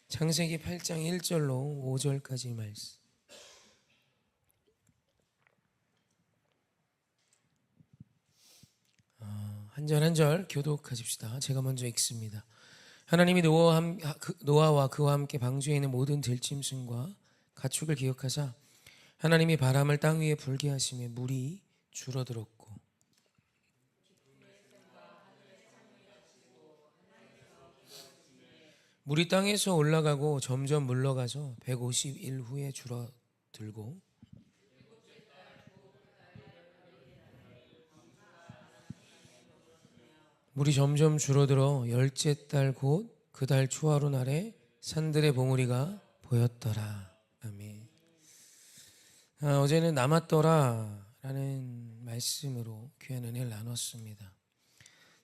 창세기 8장 1절로 5절까지 말씀. 한 절 한 절 교독하십시다. 제가 먼저 읽습니다. 하나님이 노아와 그와 함께 방주에 있는 모든 들짐승과 가축을 기억하사 하나님이 바람을 땅 위에 불게 하시며 물이 줄어들었고 물이 땅에서 올라가고 점점 물러가서 150일 후에 줄어들고 물이 점점 줄어들어 열째 달 곧 그 달 초하루 날에 산들의 봉우리가 보였더라. 아멘. 어제는 남았더라 라는 말씀으로 귀한 은혜를 나눴습니다.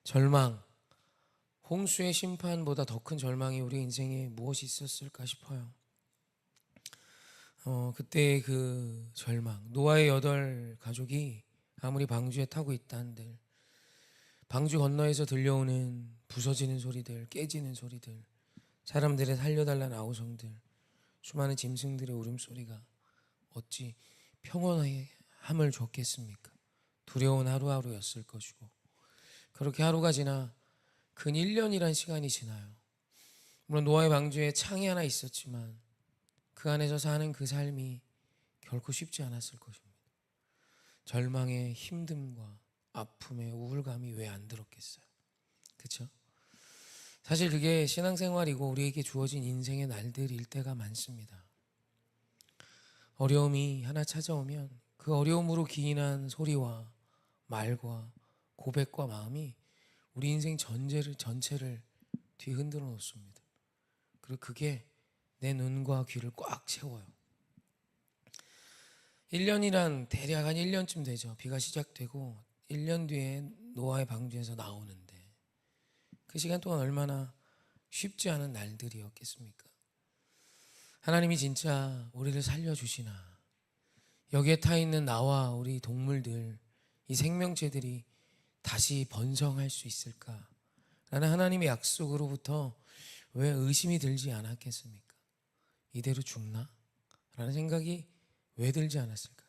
절망, 홍수의 심판보다 더 큰 절망이 우리 인생에 무엇이 있었을까 싶어요. 그때 그 절망, 노아의 8가족이 아무리 방주에 타고 있다 한들 방주 건너에서 들려오는 부서지는 소리들, 깨지는 소리들, 사람들의 살려달라는 아우성들, 수많은 짐승들의 울음소리가 어찌 평온함을 줬겠습니까? 두려운 하루하루였을 것이고 그렇게 하루가 지나 근 1년이란 시간이 지나요. 물론 노아의 방주에 창이 하나 있었지만 그 안에서 사는 그 삶이 결코 쉽지 않았을 것입니다. 절망의 힘듦과 아픔의 우울감이 왜 안 들었겠어요? 그렇죠? 사실 그게 신앙생활이고 우리에게 주어진 인생의 날들일 때가 많습니다. 어려움이 하나 찾아오면 그 어려움으로 기인한 소리와 말과 고백과 마음이 우리 인생 전체를 뒤흔들어 놓습니다. 그리고 그게 내 눈과 귀를 꽉 채워요. 1년이란 대략 한 1년쯤 되죠. 비가 시작되고 1년 뒤에 노아의 방주에서 나오는데 그 시간 동안 얼마나 쉽지 않은 날들이었겠습니까? 하나님이 진짜 우리를 살려주시나, 여기에 타 있는 나와 우리 동물들, 이 생명체들이 다시 번성할 수 있을까? 라는 하나님의 약속으로부터 왜 의심이 들지 않았겠습니까? 이대로 죽나? 라는 생각이 왜 들지 않았을까요?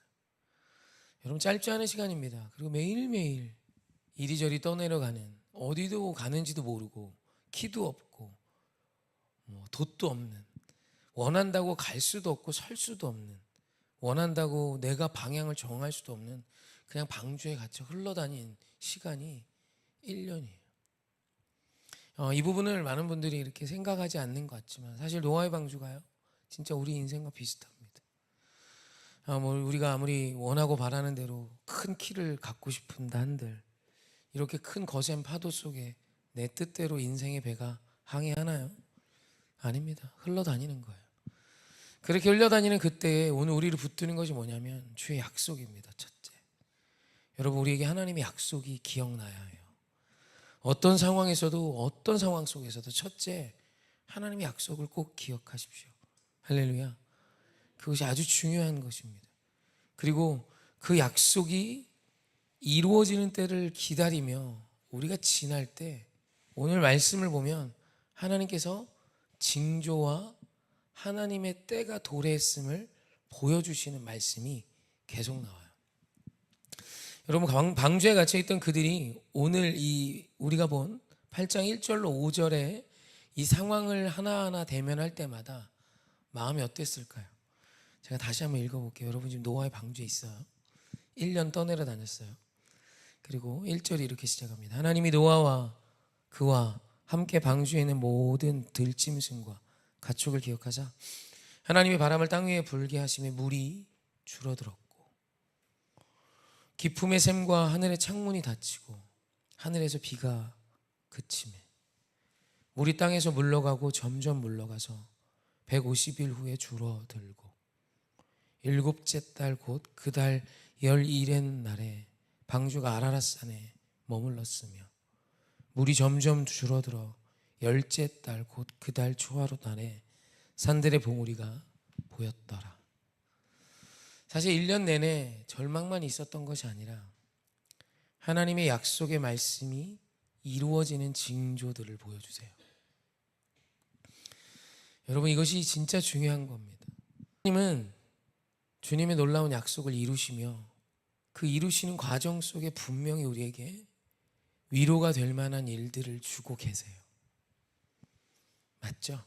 여러분, 짧지 않은 시간입니다. 그리고 매일매일 이리저리 떠내려가는, 어디도 가는지도 모르고 키도 없고 돛도 없는, 원한다고 갈 수도 없고 설 수도 없는, 원한다고 내가 방향을 정할 수도 없는 그냥 방주에 갇혀 흘러다닌 시간이 1년이에요. 이 부분을 많은 분들이 이렇게 생각하지 않는 것 같지만 사실 노아의 방주가요 진짜 우리 인생과 비슷합니다. 우리가 아무리 원하고 바라는 대로 큰 키를 갖고 싶은다 한들 이렇게 큰 거센 파도 속에 내 뜻대로 인생의 배가 항해하나요? 아닙니다. 흘러다니는 거예요. 그렇게 흘러다니는 그때에 오늘 우리를 붙드는 것이 뭐냐면 주의 약속입니다. 첫째, 여러분, 우리에게 하나님의 약속이 기억나야 해요. 어떤 상황에서도, 어떤 상황 속에서도 첫째, 하나님의 약속을 꼭 기억하십시오. 할렐루야. 그것이 아주 중요한 것입니다. 그리고 그 약속이 이루어지는 때를 기다리며 우리가 지날 때 오늘 말씀을 보면 하나님께서 징조와 하나님의 때가 도래했음을 보여주시는 말씀이 계속 나와요. 여러분, 방주에 갇혀있던 그들이 오늘 이 우리가 본 8장 1절로 5절에 이 상황을 하나하나 대면할 때마다 마음이 어땠을까요? 제가 다시 한번 읽어볼게요. 여러분, 지금 노아의 방주에 있어요. 1년 떠내려 다녔어요. 그리고 1절이 이렇게 시작합니다. 하나님이 노아와 그와 함께 방주에 있는 모든 들짐승과 가축을 기억하사 하나님이 바람을 땅 위에 불게 하시며 물이 줄어들었고 기품의 샘과 하늘의 창문이 닫히고 하늘에서 비가 그치매 물이 땅에서 물러가고 점점 물러가서 150일 후에 줄어들고 일곱째 달 곧 그 달 11의 날에 방주가 아라랏산에 머물렀으며 물이 점점 줄어들어 열째 달 곧 그 달 초하루 날에 산들의 봉우리가 보였더라. 사실 1년 내내 절망만 있었던 것이 아니라 하나님의 약속의 말씀이 이루어지는 징조들을 보여주세요. 여러분, 이것이 진짜 중요한 겁니다. 하나님은 주님의 놀라운 약속을 이루시며 그 이루시는 과정 속에 분명히 우리에게 위로가 될 만한 일들을 주고 계세요. 맞죠?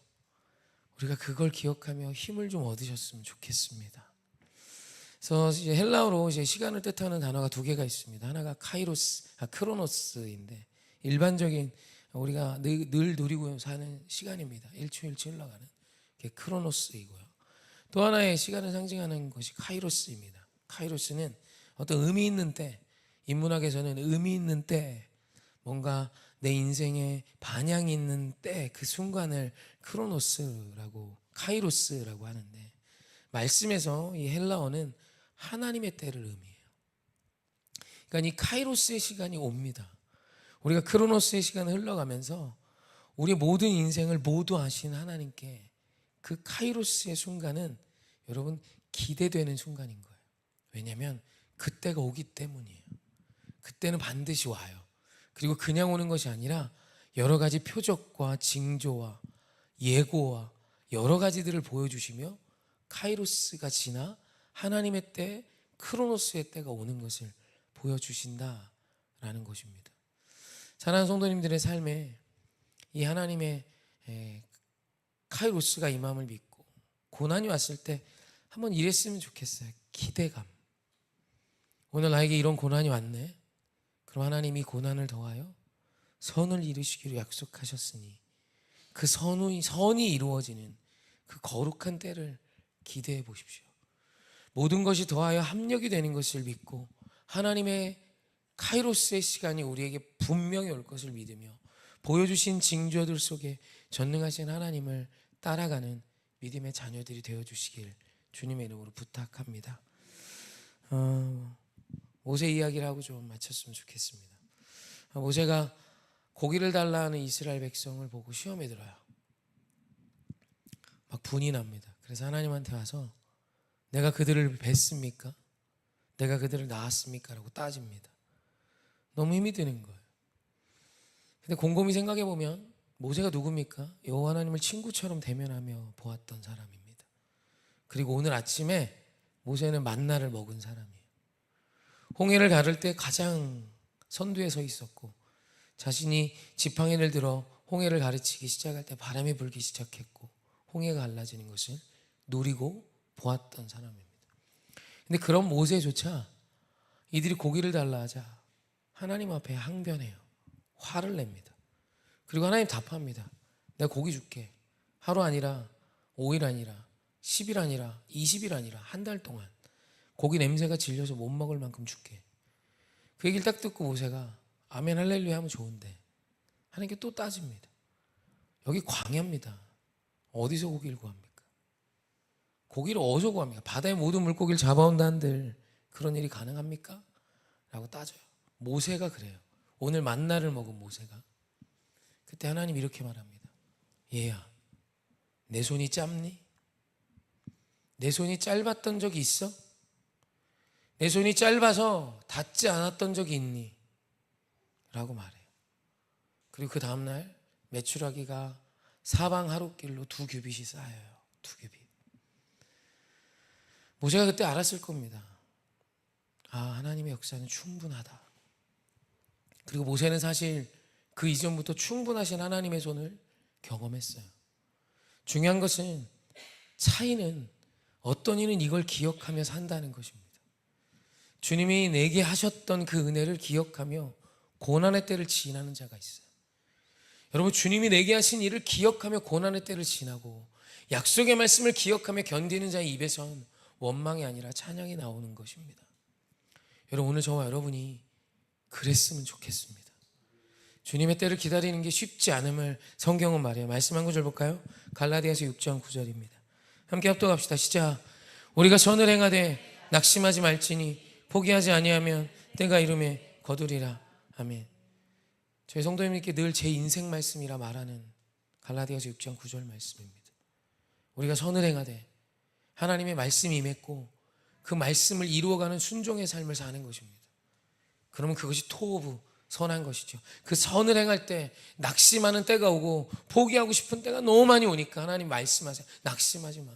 우리가 그걸 기억하며 힘을 좀 얻으셨으면 좋겠습니다. 그래서 이제 헬라어로 이제 시간을 뜻하는 단어가 두 개가 있습니다. 하나가 크로노스인데 일반적인 우리가 늘 누리고 사는 시간입니다. 1초 1초 흘러가는 게 크로노스이고요. 또 하나의 시간을 상징하는 것이 카이로스입니다. 카이로스는 어떤 의미 있는 때, 인문학에서는 의미 있는 때, 뭔가 내 인생에 반향이 있는 때, 그 순간을 크로노스라고, 카이로스라고 하는데, 말씀에서 이 헬라어는 하나님의 때를 의미해요. 그러니까 이 카이로스의 시간이 옵니다. 우리가 크로노스의 시간을 흘러가면서 우리 모든 인생을 모두 아신 하나님께 그 카이로스의 순간은 여러분 기대되는 순간인 거예요. 왜냐하면 그때가 오기 때문이에요. 그때는 반드시 와요. 그리고 그냥 오는 것이 아니라 여러 가지 표적과 징조와 예고와 여러 가지들을 보여주시며 카이로스가 지나 하나님의 때, 크로노스의 때가 오는 것을 보여주신다라는 것입니다. 사랑하는 성도님들의 삶에 이 하나님의 카이로스가 임함을 믿고 고난이 왔을 때 한번 이랬으면 좋겠어요. 기대감. 오늘 나에게 이런 고난이 왔네. 그럼 하나님이 고난을 더하여 선을 이루시기로 약속하셨으니 그 선이 이루어지는 그 거룩한 때를 기대해 보십시오. 모든 것이 더하여 합력이 되는 것을 믿고 하나님의 카이로스의 시간이 우리에게 분명히 올 것을 믿으며 보여주신 징조들 속에 전능하신 하나님을 따라가는 믿음의 자녀들이 되어주시길 주님의 이름으로 부탁합니다. 모세 이야기를 하고 좀 마쳤으면 좋겠습니다. 모세가 고기를 달라 하는 이스라엘 백성을 보고 시험에 들어요. 막 분이 납니다. 그래서 하나님한테 와서 내가 그들을 뵀습니까? 내가 그들을 낳았습니까? 라고 따집니다. 너무 힘이 드는 거예요. 근데 곰곰이 생각해 보면 모세가 누굽니까? 여호와 하나님을 친구처럼 대면하며 보았던 사람입니다. 그리고 오늘 아침에 모세는 만나를 먹은 사람이에요. 홍해를 가를 때 가장 선두에 서 있었고 자신이 지팡이를 들어 홍해를 가르치기 시작할 때 바람이 불기 시작했고 홍해가 갈라지는 것을 누리고 보았던 사람입니다. 근데 그런 모세조차 이들이 고기를 달라 하자 하나님 앞에 항변해요. 화를 냅니다. 그리고 하나님 답합니다. 내가 고기 줄게. 하루 아니라 5일 아니라 10일 아니라 20일 아니라 한 달 동안 고기 냄새가 질려서 못 먹을 만큼 줄게. 그 얘기를 딱 듣고 모세가 아멘 할렐루야 하면 좋은데 하나님께 또 따집니다. 여기 광야입니다. 어디서 고기를 구합니까? 고기를 어디서 구합니까? 바다의 모든 물고기를 잡아온다 한들 그런 일이 가능합니까? 라고 따져요. 모세가 그래요. 오늘 만나를 먹은 모세가. 그때 하나님 이렇게 말합니다. 얘야, 내 손이 짧니? 내 손이 짧았던 적이 있어? 내 손이 짧아서 닿지 않았던 적이 있니? 라고 말해요. 그리고 그 다음날 메추라기가 사방 하루길로 2규빗이 쌓여요. 2규빗. 모세가 그때 알았을 겁니다. 아, 하나님의 역사는 충분하다. 그리고 모세는 사실 그 이전부터 충분하신 하나님의 손을 경험했어요. 중요한 것은 차이는 어떤 이는 이걸 기억하며 산다는 것입니다. 주님이 내게 하셨던 그 은혜를 기억하며 고난의 때를 지나는 자가 있어요. 여러분, 주님이 내게 하신 일을 기억하며 고난의 때를 지나고 약속의 말씀을 기억하며 견디는 자의 입에선 원망이 아니라 찬양이 나오는 것입니다. 여러분, 오늘 저와 여러분이 그랬으면 좋겠습니다. 주님의 때를 기다리는 게 쉽지 않음을 성경은 말해요. 말씀 한 구절 볼까요? 갈라디아서 6장 9절입니다. 함께 합독합시다. 시작. 우리가 선을 행하되 낙심하지 말지니 포기하지 아니하면 때가 이름에 거두리라. 아멘. 저희 성도님께 늘 제 인생 말씀이라 말하는 갈라디아서 6장 9절 말씀입니다. 우리가 선을 행하되 하나님의 말씀이 임했고 그 말씀을 이루어가는 순종의 삶을 사는 것입니다. 그러면 그것이 토 오브 선한 것이죠. 그 선을 행할 때 낙심하는 때가 오고 포기하고 싶은 때가 너무 많이 오니까 하나님 말씀하세요. 낙심하지 마.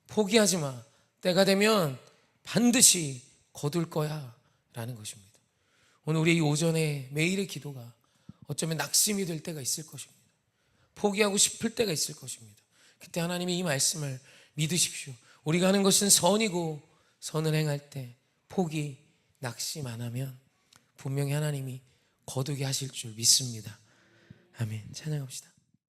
포기하지 마. 때가 되면 반드시 거둘 거야 라는 것입니다. 오늘 우리 이 오전에 매일의 기도가 어쩌면 낙심이 될 때가 있을 것입니다. 포기하고 싶을 때가 있을 것입니다. 그때 하나님이 이 말씀을 믿으십시오. 우리가 하는 것은 선이고 선을 행할 때 포기, 낙심 안 하면 분명히 하나님이 거두게 하실 줄 믿습니다. 아멘. 찬양합시다.